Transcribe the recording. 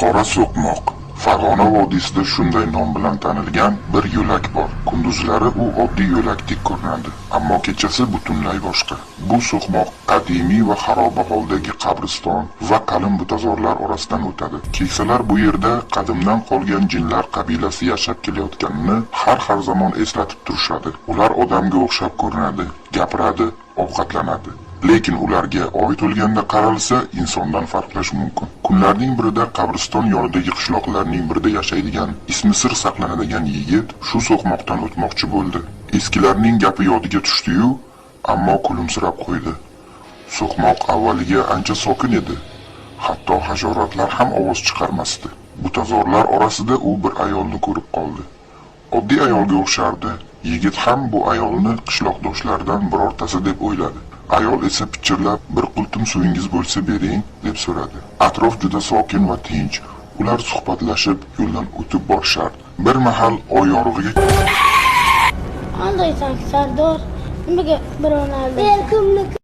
Qora so'qmoq. Farg'ona vodiysida shunday nom bilan tanilgan bir yo'lak bor. Kunduzlari u oddiy yo'lakdek ko'rinadi, ammo kechasi butunlay boshqa. Bu so'qmoq qadimiy va xaroba holdagi qabriston va qalin butazorlar orasidan o'tadi. Keksalar bu yerda qadimdan qolgan jinlar qabilasi yashab kelayotganini har zamon eslatib turishadi. Ular odamga o'xshab ko'rinadi, gapiradi, ovqatlanadi. Lekin ularga oy to'lganda qaralsa, insondan farqlash mumkin. Kunlarning birida qabriston yonidagi qishloqlarning birida yashaydigan, ismi sir saqlanadigan yigit shu so'qmoqdan o'tmoqchi bo'ldi. Eskilarning gapi yodiga tushdi-yu, ammo kulimsirab qo'ydi. So'qmoq avvaliga ancha sokin edi. Hatto hasharotlar ham ovoz chiqarmasdi. Butazorlar orasida u bir ayolni ko'rib qoldi. Oddiy ayolga o'xshardi. Yigit ham bu ayolni qishloqdoshlaridan birortasi deb o'yladi. Ayol esa pichirlab, "Bir qultum suvingiz bo'lsa bering" deb so'radi. Atrof juda sokin va tinch. Ular suhbatlashib yo'ldan o'tib borishardi. Bir mahal oy yorug'iga Qanday Sardor? Nimaga birovni aldaysan?